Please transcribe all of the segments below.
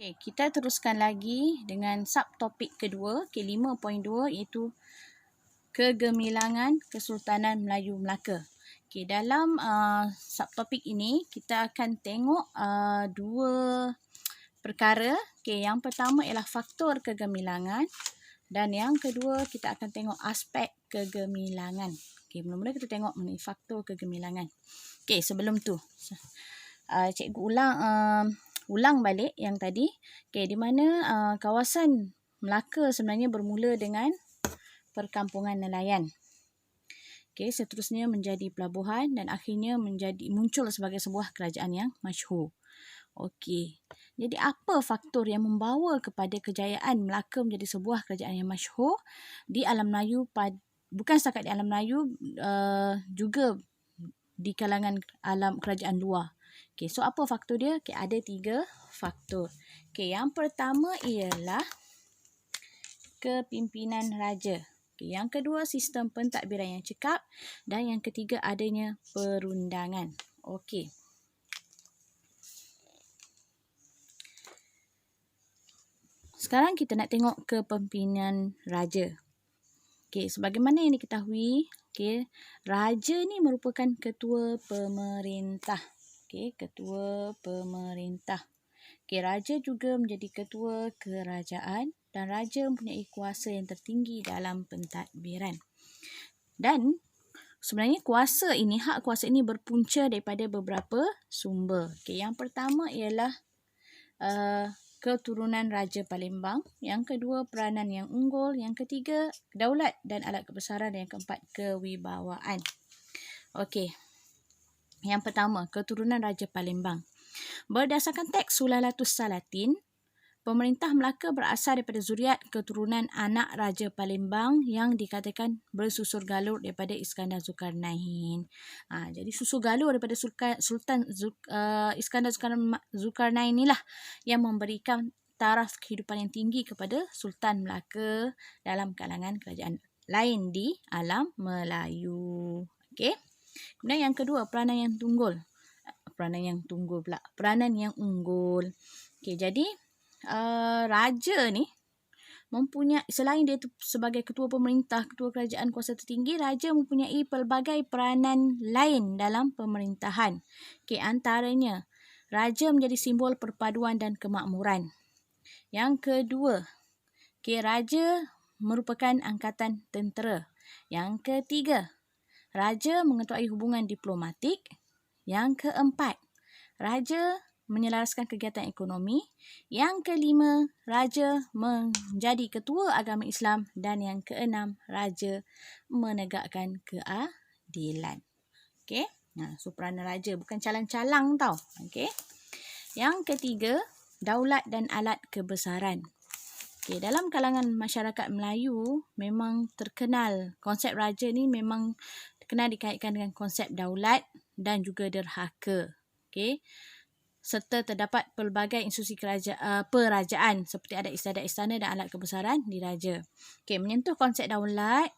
Okay, kita teruskan lagi dengan subtopik kedua, 5.2 iaitu kegemilangan Kesultanan Melayu Melaka. Okay, dalam subtopik ini kita akan tengok dua perkara. Okay, yang pertama ialah faktor kegemilangan dan yang kedua kita akan tengok aspek kegemilangan. Okay, mula-mula kita tengok mengenai faktor kegemilangan. Okay, sebelum tu cikgu ulang balik yang tadi. Okay, di mana kawasan Melaka sebenarnya bermula dengan perkampungan nelayan. Okay, seterusnya menjadi pelabuhan dan akhirnya muncul sebagai sebuah kerajaan yang masyhur. Okey. Jadi apa faktor yang membawa kepada kejayaan Melaka menjadi sebuah kerajaan yang masyhur di alam Melayu, bukan setakat di alam Melayu, juga di kalangan alam kerajaan luar. Okey, so apa faktor dia? Okey, ada 3 faktor. Okey, yang pertama ialah kepimpinan raja. Okey, yang kedua sistem pentadbiran yang cekap dan yang ketiga adanya perundangan. Okey. Sekarang kita nak tengok kepimpinan raja. Okey, sebagaimana yang diketahui, okey, raja ni merupakan ketua pemerintah. Okey, ketua pemerintah. Okey, raja juga menjadi ketua kerajaan dan raja mempunyai kuasa yang tertinggi dalam pentadbiran. Dan sebenarnya hak kuasa ini berpunca daripada beberapa sumber. Okey, yang pertama ialah keturunan Raja Palembang, yang kedua peranan yang unggul, yang ketiga daulat dan alat kebesaran, dan yang keempat kewibawaan. Okey. Yang pertama, keturunan Raja Palembang. Berdasarkan teks Sulalatus Salatin, pemerintah Melaka berasal daripada zuriat keturunan anak Raja Palembang yang dikatakan bersusur galur daripada Iskandar Zulkarnain. Jadi susur galur daripada Sultan Iskandar Zulkarnain inilah yang memberikan taraf kehidupan yang tinggi kepada Sultan Melaka dalam kalangan kerajaan lain di alam Melayu. Okey. Kemudian yang kedua, peranan yang unggul. Okey, jadi raja ni mempunyai, selain dia sebagai ketua pemerintah, ketua kerajaan kuasa tertinggi, raja mempunyai pelbagai peranan lain dalam pemerintahan. Okey, antaranya raja menjadi simbol perpaduan dan kemakmuran. Yang kedua, okey, raja merupakan angkatan tentera. Yang ketiga, raja mengetuai hubungan diplomatik. Yang keempat, raja menyelaraskan kegiatan ekonomi. Yang kelima, raja menjadi ketua agama Islam. Dan yang keenam, raja menegakkan keadilan. Okey. So peranan raja bukan calang-calang tau. Okey. Yang ketiga, daulat dan alat kebesaran. Okey, dalam kalangan masyarakat Melayu memang terkenal konsep raja ni, memang terkenal dikaitkan dengan konsep daulat dan juga derhaka. Okey. Serta terdapat pelbagai institusi perajaan seperti ada istana dan alat kebesaran diraja. Okey, menyentuh konsep daulat.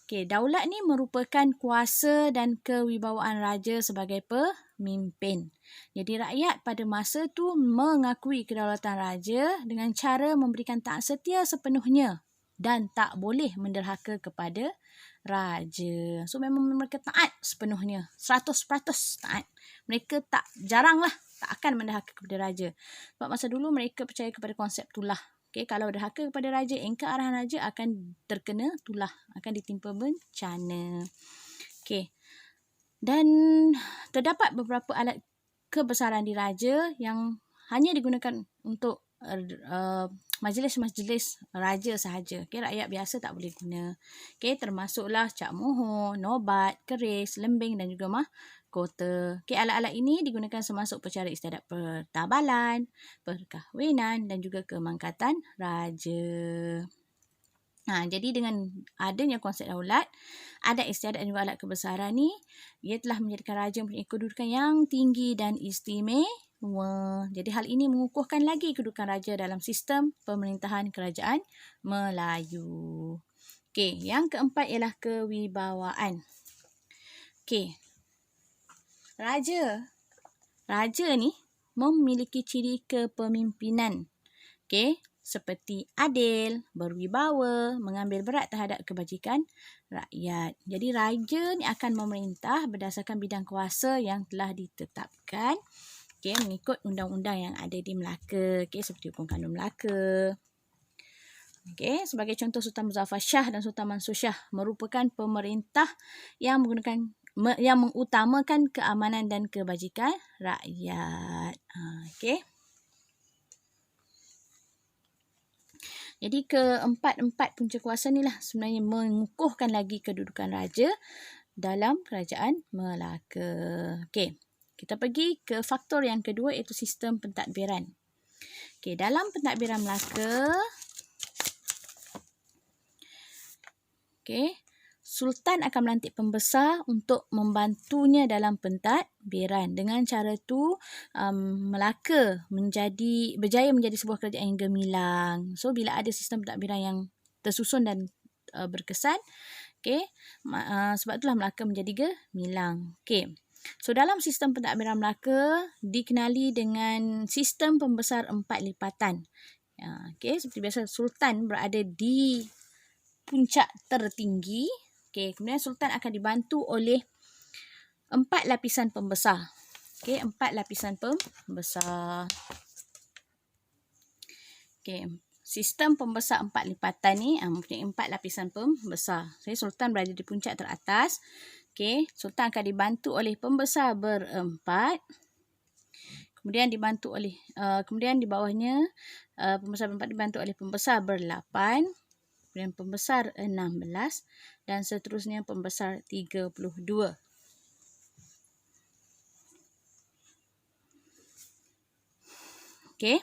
Okey, daulat ni merupakan kuasa dan kewibawaan raja sebagai pemimpin. Jadi rakyat pada masa tu mengakui kedaulatan raja dengan cara memberikan taat setia sepenuhnya dan tak boleh menderhaka kepada raja. So memang mereka taat sepenuhnya, 100% taat. Mereka jaranglah tak akan menderhaka kepada raja. Sebab masa dulu mereka percaya kepada konsep tulah. Okey, kalau derhaka kepada raja, engkar arahan raja akan terkena tulah, akan ditimpa bencana. Okey. Dan terdapat beberapa alat kebesaran diraja yang hanya digunakan untuk majlis-majlis raja sahaja. Okey, rakyat biasa tak boleh guna. Okey, termasuklah cak mohon, nobat, keris, lembing dan juga mahkota. Okey, alat-alat ini digunakan semasuk percara istiadat pertabalan, perkahwinan dan juga kemangkatan raja. Jadi dengan adanya konsep daulat, adat istiadat dan juga alat kebesaran ni, ia telah menjadikan raja mempunyai kedudukan yang tinggi dan istimewa. Jadi hal ini mengukuhkan lagi kedudukan raja dalam sistem pemerintahan kerajaan Melayu. Okey, yang keempat ialah kewibawaan. Okey. Raja ni memiliki ciri kepemimpinan Okey, seperti adil, berwibawa, mengambil berat terhadap kebajikan rakyat. Jadi raja ni akan memerintah berdasarkan bidang kuasa yang telah ditetapkan, okey, mengikut undang-undang yang ada di Melaka, okey, seperti Hukum Kanun Melaka. Okey, sebagai contoh, Sultan Muzaffar Shah dan Sultan Mansur Shah merupakan pemerintah yang mengutamakan keamanan dan kebajikan rakyat. Okey. Jadi keempat-empat punca kuasa ni lah sebenarnya mengukuhkan lagi kedudukan raja dalam kerajaan Melaka. Okey, kita pergi ke faktor yang kedua, iaitu sistem pentadbiran. Okey, dalam pentadbiran Melaka, okey, Sultan akan melantik pembesar untuk membantunya dalam pentadbiran. Dengan cara tu, Melaka berjaya menjadi sebuah kerajaan yang gemilang. So, bila ada sistem pentadbiran yang tersusun dan berkesan, okey, sebab itulah Melaka menjadi gemilang. Okey. So, dalam sistem pentadbiran Melaka dikenali dengan sistem pembesar 4 lipatan. Okey, seperti biasa, Sultan berada di puncak tertinggi. Okey, kemudian Sultan akan dibantu oleh 4 lapisan pembesar. Okey, 4 lapisan pembesar. Okey, sistem pembesar 4 lipatan ni mempunyai 4 lapisan pembesar. Jadi Sultan berada di puncak teratas. Okey, Sultan akan dibantu oleh pembesar berempat. Kemudian dibantu oleh kemudian di bawahnya pembesar berempat dibantu oleh pembesar berlapan. Kemudian pembesar 16 dan seterusnya pembesar 32. Okey.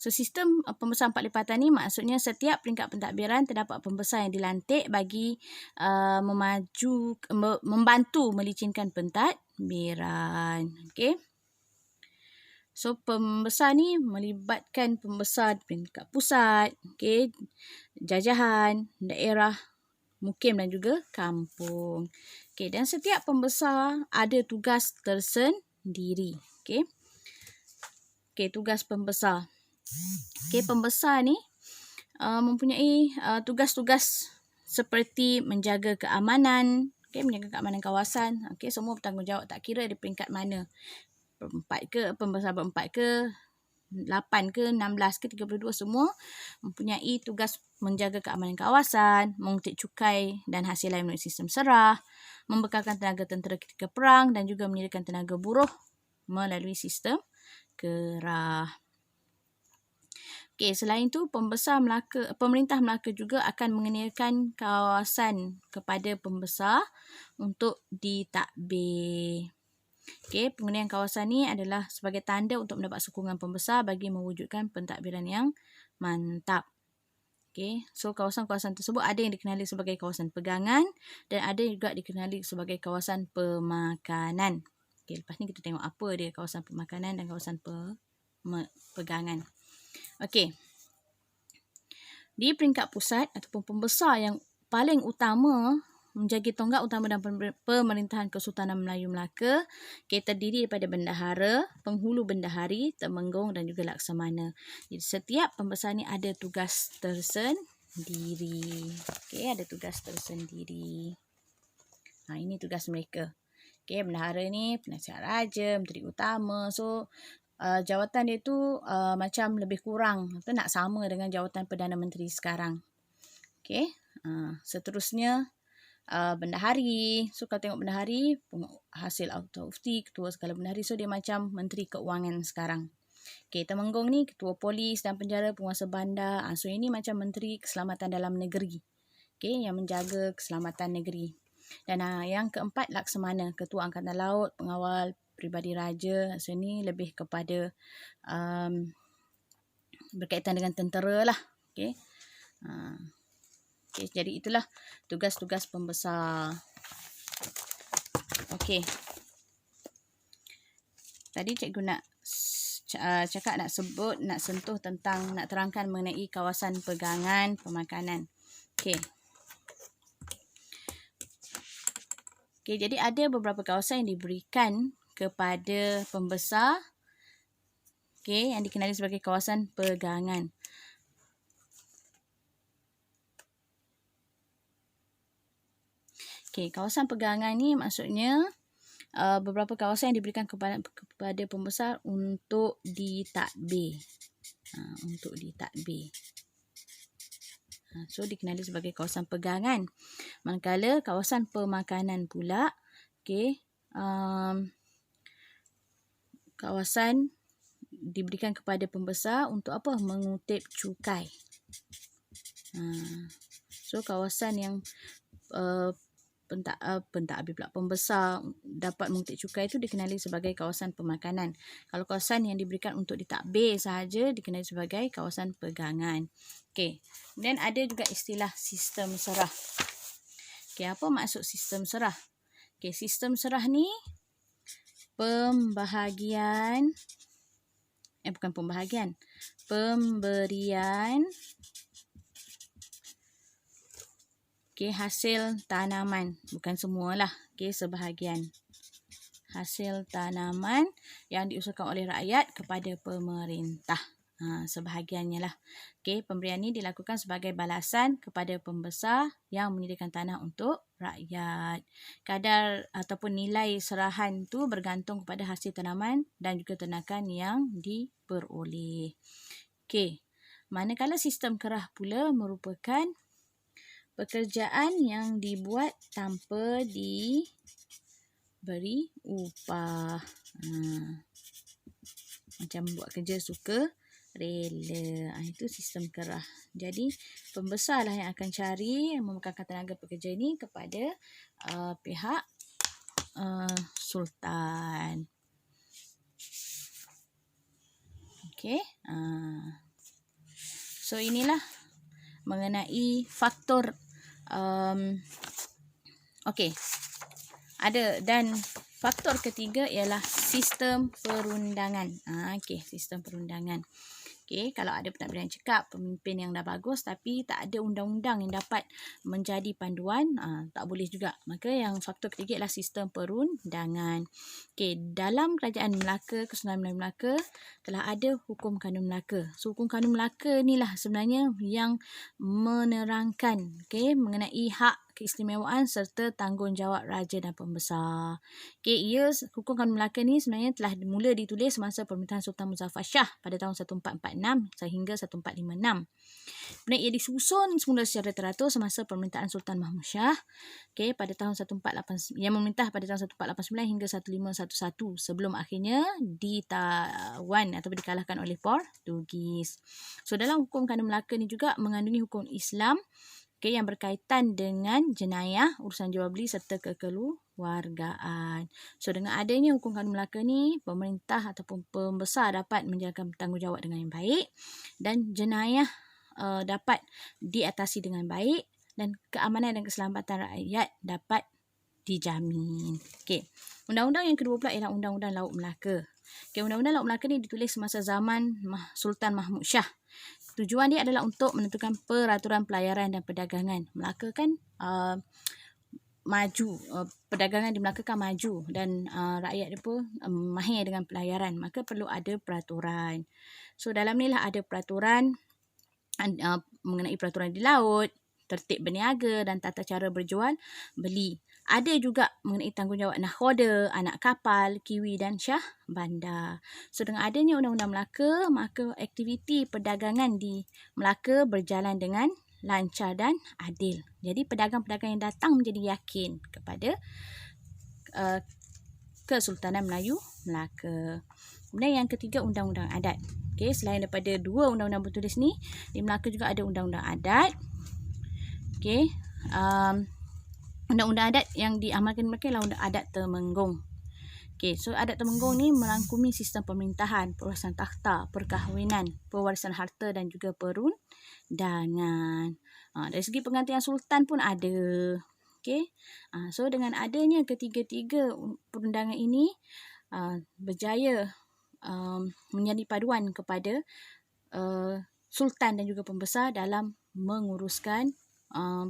So, sistem pembesar 4 lipatan ni maksudnya setiap peringkat pentadbiran terdapat pembesar yang dilantik bagi membantu melicinkan pentadbiran. Okey. So, pembesar ni melibatkan pembesar peringkat pusat, okey, jajahan, daerah, mukim dan juga kampung. Okey, dan setiap pembesar ada tugas tersendiri. Okey. Okey, tugas pembesar. Okey, pembesar ni mempunyai tugas-tugas seperti menjaga keamanan, okey, menjaga keamanan kawasan. Okey, semua bertanggungjawab, tak kira di peringkat mana. Pembesar berempat ke, 8 ke, 16 ke, 32, semua mempunyai tugas menjaga keamanan kawasan, menguntit cukai dan hasil lain melalui sistem serah, membekalkan tenaga tentera ketika perang dan juga menyediakan tenaga buruh melalui sistem kerah. Okey, selain itu pemerintah Melaka juga akan mengenakan kawasan kepada pembesar untuk ditadbir. Okey, pengenalan kawasan ni adalah sebagai tanda untuk mendapat sokongan pembesar bagi mewujudkan pentadbiran yang mantap. Okey, so kawasan-kawasan tersebut ada yang dikenali sebagai kawasan pegangan dan ada juga dikenali sebagai kawasan pemakanan. Okey, lepas ni kita tengok apa dia kawasan pemakanan dan kawasan pegangan. Okey. Di peringkat pusat ataupun pembesar yang paling utama menjadi tonggak utama dalam pemerintahan Kesultanan Melayu Melaka, terdiri daripada bendahara, penghulu bendahari, temenggung dan juga laksamana. Jadi setiap pembesar ni ada tugas tersendiri. Okey, ada tugas tersendiri. Ini tugas mereka. Okey, bendahara ni penasihat raja, menteri utama. So jawatan dia tu macam lebih kurang atau nak sama dengan jawatan Perdana Menteri sekarang. Okey, seterusnya bendahari. So kalau tengok bendahari, hasil auto ufti, ketua segala bendahari. So dia macam Menteri Keuangan sekarang. Okey, temenggung ni ketua polis dan penjara, penguasa bandar. So ini macam Menteri Keselamatan Dalam Negeri. Okey, yang menjaga keselamatan negeri. Dan yang keempat, laksamana, ketua Angkatan Laut, pengawal peribadi raja. So ini lebih kepada berkaitan dengan tentera lah. Okey. Okey, jadi itulah tugas-tugas pembesar. Okey. Tadi cikgu nak cakap, nak sentuh tentang, nak terangkan mengenai kawasan pegangan pemakanan. Okey. Okey, jadi ada beberapa kawasan yang diberikan kepada pembesar Okey, yang dikenali sebagai kawasan pegangan. Okey, kawasan pegangan ni maksudnya beberapa kawasan yang diberikan kepada pembesar untuk ditadbir. Untuk ditadbir. So, dikenali sebagai kawasan pegangan. Manakala kawasan pemakanan pula, okey, kawasan diberikan kepada pembesar untuk apa? Mengutip cukai. So, kawasan yang pentadbir pula, pembesar dapat mengutip cukai itu dikenali sebagai kawasan pemakanan. Kalau kawasan yang diberikan untuk ditadbir sahaja dikenali sebagai kawasan pegangan. Okey. Kemudian ada juga istilah sistem serah. Okey, apa maksud sistem serah? Okey, sistem serah ni pemberian hasil tanaman, bukan semualah, sebahagian hasil tanaman yang diusulkan oleh rakyat kepada pemerintah. Sebahagiannya lah. Pemberian ini dilakukan sebagai balasan kepada pembesar yang menyediakan tanah untuk rakyat. Kadar ataupun nilai serahan tu bergantung kepada hasil tanaman dan juga ternakan yang diperoleh. Manakala sistem kerah pula merupakan pekerjaan yang dibuat tanpa diberi upah. Macam buat kerja suka rela. Itu sistem kerah. Jadi, pembesar lah yang akan cari memekarkan tenaga pekerja ini kepada pihak sultan. Okey. So, inilah mengenai faktor ada, dan faktor ketiga ialah sistem perundangan. Sistem perundangan. Kalau ada pentadbiran yang cekap, pemimpin yang dah bagus tapi tak ada undang-undang yang dapat menjadi panduan, tak boleh juga. Maka yang faktor ketiga ialah sistem perundangan. Dalam kerajaan Melaka, Kesultanan Melayu Melaka telah ada hukum kanun Melaka. So, hukum kanun Melaka inilah sebenarnya yang menerangkan mengenai hak, keistimewaan serta tanggungjawab raja dan pembesar. Hukum kanun Melaka ni sebenarnya telah mula ditulis semasa pemerintahan Sultan Muzaffar Shah pada tahun 1446 sehingga 1456. Kemudian ia disusun semula secara teratur semasa pemerintahan Sultan Mahmud Shah pada tahun 1489, yang memerintah pada tahun 1489 hingga 1511 sebelum akhirnya ditawan atau dikalahkan oleh Portugis. So, dalam hukum kanun Melaka ni juga mengandungi hukum Islam yang berkaitan dengan jenayah, urusan jual beli serta kekeluargaan. So, dengan adanya hukum kanun Melaka ni, pemerintah ataupun pembesar dapat menjalankan tanggungjawab dengan yang baik dan jenayah dapat diatasi dengan baik dan keamanan dan keselamatan rakyat dapat dijamin. Undang-undang yang kedua pula ialah Undang-Undang Laut Melaka. Undang-Undang Laut Melaka ni ditulis semasa zaman Sultan Mahmud Shah. Tujuan dia adalah untuk menentukan peraturan pelayaran dan perdagangan. Melaka kan maju, perdagangan di Melaka kan maju dan rakyat dia pun mahir dengan pelayaran. Maka perlu ada peraturan. So, dalam ni lah ada peraturan mengenai peraturan di laut, tertib berniaga dan tata cara berjual beli. Ada juga mengenai tanggungjawab nakhoda, anak kapal, kiwi dan syah bandar. So, dengan adanya Undang-Undang Melaka, maka aktiviti perdagangan di Melaka berjalan dengan lancar dan adil. Jadi, pedagang-pedagang yang datang menjadi yakin kepada Kesultanan Melayu Melaka. Kemudian yang ketiga, Undang-Undang Adat. Selain daripada dua undang-undang bertulis ni, di Melaka juga ada Undang-Undang Adat. Undang-undang adat yang diamalkan mereka ialah Undang Adat Temenggung. So Adat Temenggung ni merangkumi sistem pemerintahan, perusahaan takhta, perkahwinan, pewarisan harta dan juga perundangan. Dari segi penggantian sultan pun ada. So dengan adanya ketiga-tiga perundangan ini berjaya menjadi paduan kepada sultan dan juga pembesar dalam menguruskan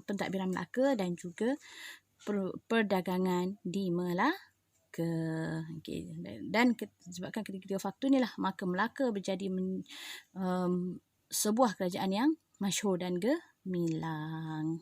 pentadbiran Melaka dan juga perdagangan di Melaka. Melaka. Okay. Dan sebabkan ketiga faktor inilah maka Melaka menjadi sebuah kerajaan yang masyhur dan gemilang.